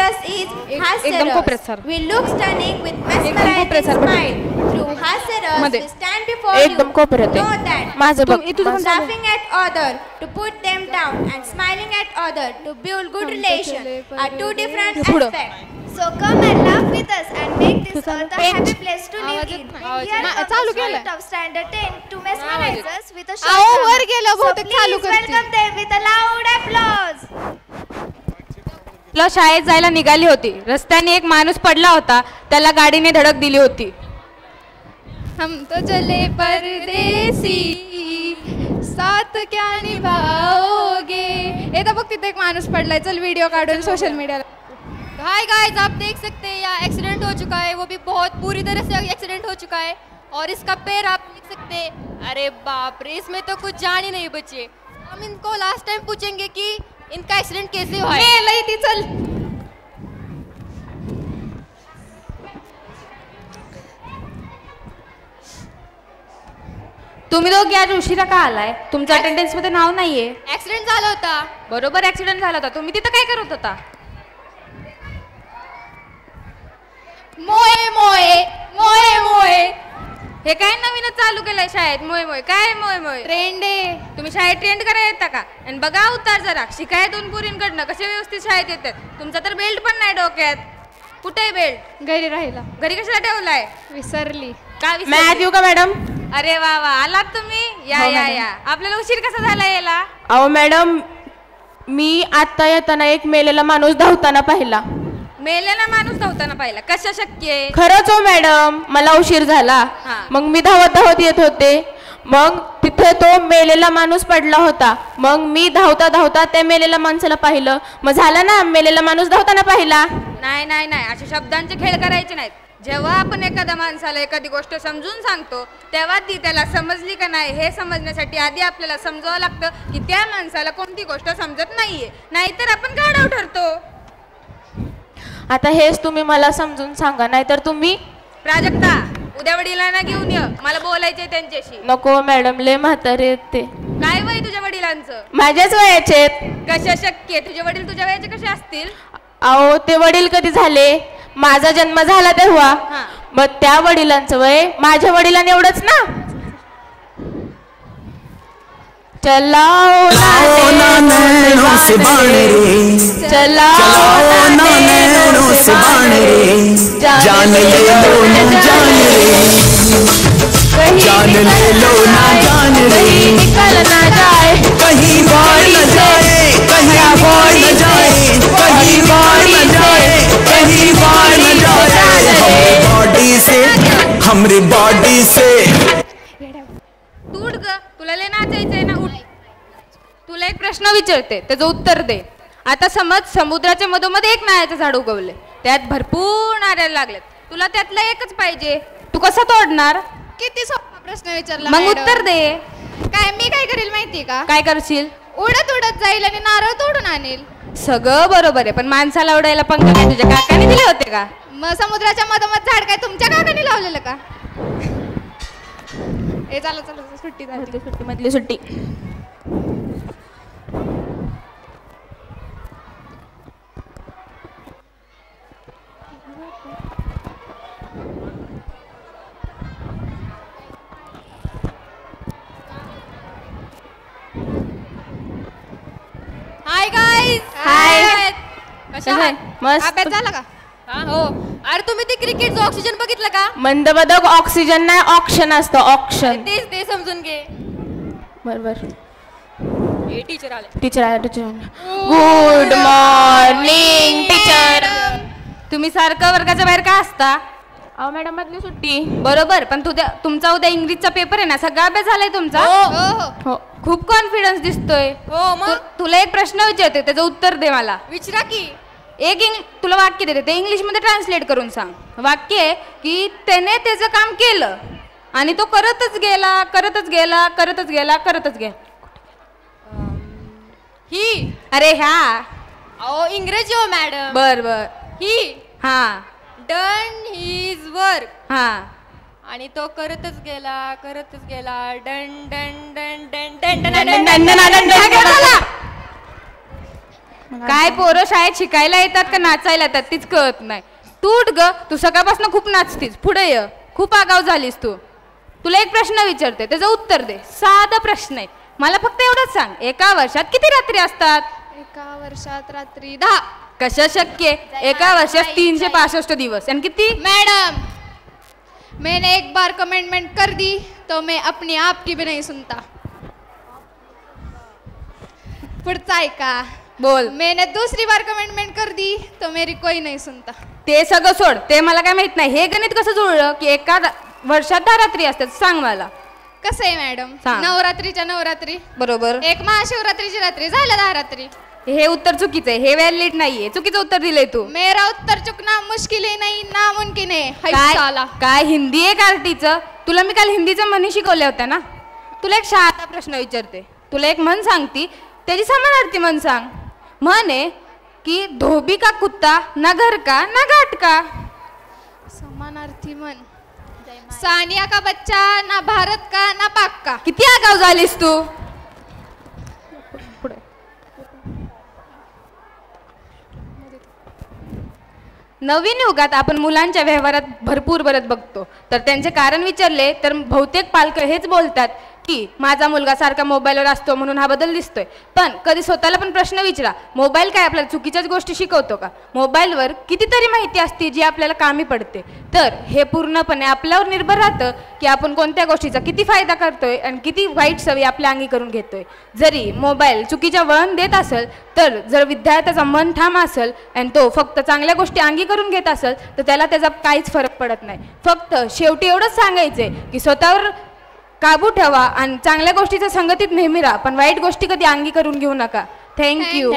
us is एकदम कोपऱ्यात sir. We look stunning with mesmerizing smile. Through Hasyaras, we stand before you. एकदम कोपऱ्यात Know आहे. that. माझं बघ. Laughing at other to put them down and smiling at other to build good relation are two different aspects. So come and laugh with us and make this earth a happy place to live in. Here comes the student of standard 10 to mesmerize us with a short drum. So please welcome them with a loud applause. तुला शाळेत जायला निघाली होती. रस्त्याने एक माणूस पडला होता. त्याला गाडीने धडक दिली होती. हम तो चले परदेसी साथ क्या निभाओगे. येता बघ तिथे एक माणूस पडलाय. चल व्हिडिओ काढून सोशल मीडियाला. हाय गाइस, आप देख सकते हैं यहाँ एक्सीडेंट हो चुका है, वो भी बहुत बुरी तरह से एक्सीडेंट हो चुका है और इसका पैर आप देख सकते हैं. अरे बाप रे, इसमें तो कुछ जान ही नहीं बचे. हम इनको लास्ट टाइम पूछेंगे कि इनका एक्सीडेंट कैसे हुआ है. चल तुम्ही दोघे आज उशिरा का आलाय? तुमचं अटेंडन्स मध्ये नाव नाहीये. ऍक्सिडेंट झाला होता. बरोबर, ऍक्सिडेंट झाला होता. तुम्ही तिथं काय करत होता? मोये मोये मोये मोये. हे काय नवीनच चालू केलंय शाळेत? मोय मोय काय मोय मोय? ट्रेंड आहे. तुम्ही शाळेत ट्रेंड करायला येता का? आणि बघा उतार जरा. शिकाय दोन पुरींकडनं कसे व्यवस्थित शाळेत येतात. तुमचा तर बेल्ट पण नाही डोक्यात. कुठे आहे बेल्ट? घरी राहिला. घरी कशाला ठेवलाय? विसरली. का मॅथ येऊ का मॅडम? अरे वा वा, आलात तुम्ही. या या या. आपल्याला उशीर कसा झाला याला? अहो मॅडम, मी आता येताना एक मेलेला माणूस धावताना पाहिला. मेलेला माणूस धावताना पाहिला? कसं शक्य आहे? खरंच हो मॅडम, मला उशीर झाला. मग मी धावत धावत येत होते. मग तिथे तो मेलेला माणूस पडला होता. मग मी धावता धावता त्या मेलेल्या माणसाला पाहिलं. मग झालं ना, मेलेला माणूस धावताना पाहिला. नाही नाही नाही, अशा शब्दांचे खेळ करायचे नाहीत. जेव्हा आपण एखाद्या माणसाला एखादी गोष्ट समजून सांगतो तेव्हा ती त्याला समजली का नाही हे समजण्यासाठी आधी आपल्याला समजावं लागतं की त्या माणसाला कोणती गोष्ट समजत नाहीये, नाहीतर आपण गाढव ठरतो. आता हेच तुम्ही मला समजून सांगा, नाहीतर तुम्ही. प्राजक्ता, उद्या वडिलांना घेऊन ये, मला बोलायचंय त्यांच्याशी. नको मॅडम, लय म्हातारे आहेत ते. काय वय तुझ्या वडिलांचं? माझ्याच वयाचे आहेत. कशा शक्य? तुझे वडील तुझ्या वयाचे कसे असतील? अहो, ते वडील कधी झाले? माझा जन्म झाला तेव्हा. मग त्या वडिलांचं वय माझ्या वडिलांनी एवढंच ना. चलाओ ना नैनों से बाण रे, चलाओ ना नैनों से बाण रे, जान ले लो ना जान रे, जान ले लो ना जान रे, निकल ना जाए कहीं बॉडी से, कहीं बॉडी न जाए, कहीं बॉडी से, कहीं बॉडी न जाए, बॉडी से, हमारी बॉडी से. तू उठ ग, तुला लय नाचायचंय ना, उठ. तुला एक प्रश्न विचारते, त्याचं उत्तर दे. आता समज समुद्राच्या मधोमध एक नारळाचं झाड उगवले, त्यात भरपूर नारळ लागलेत, तुला त्यातला एकच पाहिजे, तू कसं तोडणार? किती सोपा प्रश्न विचारला. मग उत्तर दे. काय मी काय करेल माहिती का? काय करशील? उडत उडत जाईल आणि नारळ तोडून आणेल. सगळं बरोबर आहे, पण माणसाला उडायला पंख काय तुझ्या काकाने दिले होते का? मग समुद्राच्या मधोमध झाड काय तुमच्या काकाने लावलेलं का? ए चला चला, सुट्टी झाली. सुट्टी मधली सुट्टी. Hi guys. हाय. कशा आहात? मस्त. अभ्यास झाला का? हो. अरे तुम्ही ते क्रिकेटचं ऑक्सिजन बघितलं का? मंदबदक ऑक्सिजन नाही, ऑक्शन असतं, ऑक्शन. तेच ते समजून घे. बरोबर. हे टीचर आले. टीचर आले. टीचर. Good morning teacher. तुम्ही सारखं वर्गाच्या बाहेर का असता? अहो मॅडम, मधली सुट्टी. बरोबर, पण तुमचा उद्या इंग्लिशचा पेपर आहे ना, सगळा अभ्यास झालाय तुमचा? हो. खूप कॉन्फिडन्स दिसतोय. हो मग. तुला एक प्रश्न विचारते, त्याचं उत्तर दे मला. विचारा की. तुला वाक्य देते, ते इंग्लिश मध्ये ट्रान्सलेट करून सांग. वाक्य आहे की त्याने त्याचं काम केलं आणि तो करतच गेला करतच गेला करतच गेला करतच गेला. ही. अरे ह्या. अहो इंग्रजी हो मॅडम. बर बर. ही. हा. Done his work. हा. आणि तो करतच गेला करतच गेला. Done done done done done done. काय पोरं शाळेत शिकायला येतात का नाचायला येतात तीच कळत नाही. तू उठ ग, तू सकाळपासून खूप नाचतीस. पुढे ये, खूप आगाव झालीस तू. तुला एक प्रश्न विचारते, त्याचं उत्तर दे. साधा प्रश्न आहे, मला फक्त एवढंच सांग, एका वर्षात किती रात्री असतात? एका वर्षात रात्री 10. कसं शक्य? एका वर्षात 365 दिवस. आणि किती? मैडम, मैंने एक बार कमेंटमेंट कर दी तो मैं अपने आप की भी नहीं सुनता. पुढचा ऐका. बोल. मैंने दूसरी बार कमेंटमेंट कर दी तो मेरी कोई नहीं सुनता. ते सगळं सोड, ते मला काय माहित नाही. हे गणित कसं जुळलं की एका वर्षात 10 रात्री असतात? सांग मला. कसं आहे मॅडम? सांग. नवरात्रीच्या नवरात्री, बरोबर. एक महाशिवरात्रीची रात्री, झालं 10 रात्री. हे उत्तर चुकीचं आहे, हे व्हॅलिड नाहीये. चुकीचं उत्तर दिलंय तू. मेरा उत्तर चुकना मुश्किल ही नहीं नामुमकिन है. काय काय हिंदी आहे कार्टीचं? तुला मी काल हिंदीचं म्हणी शिकवल्या होत्या ना. तुला एक साधा प्रश्न विचारते, तुला एक म्हण सांगती, त्याची समानार्थी म्हण सांग. म्हण आहे की धोबी का कुत्ता, ना घर का ना घाट का. समानार्थी म्हण. सानिया का बच्चा, ना भारत का ना पाक का. किती आगाव झालीस तू. नवीन युगात आपण मुलांच्या व्यवहारात भरपूर बदल बघतो. तर त्यांचे कारण विचारले तर बहुतेक पालक हेच बोलतात की माझा मुलगा सारखा मोबाईलवर असतो म्हणून हा बदल दिसतोय. पण कधी स्वतःला पण प्रश्न विचारा, मोबाईल काय आपल्याला चुकीच्याच गोष्टी शिकवतो का? मोबाईलवर कितीतरी माहिती असते जी आपल्याला कामी पडते. तर हे पूर्णपणे आपल्यावर निर्भर राहतं की आपण कोणत्या गोष्टीचा किती फायदा करतोय आणि किती वाईट सवयी आपल्या अंगी करून घेतोय. जरी मोबाईल चुकीच्या वळण देत असेल, तर जर विद्यार्थ्याचा मन ठाम असेल आणि तो फक्त चांगल्या गोष्टी अंगी करून घेत असेल तर त्याला त्याचा काहीच फरक पडत नाही. फक्त शेवटी एवढंच सांगायचंय की स्वतःवर काबू ठेवा आणि चांगल्या गोष्टीच्या संगतीत नेहमी राहा, पण वाईट गोष्टी कधी अंगी करून घेऊ नका. थँक्यू.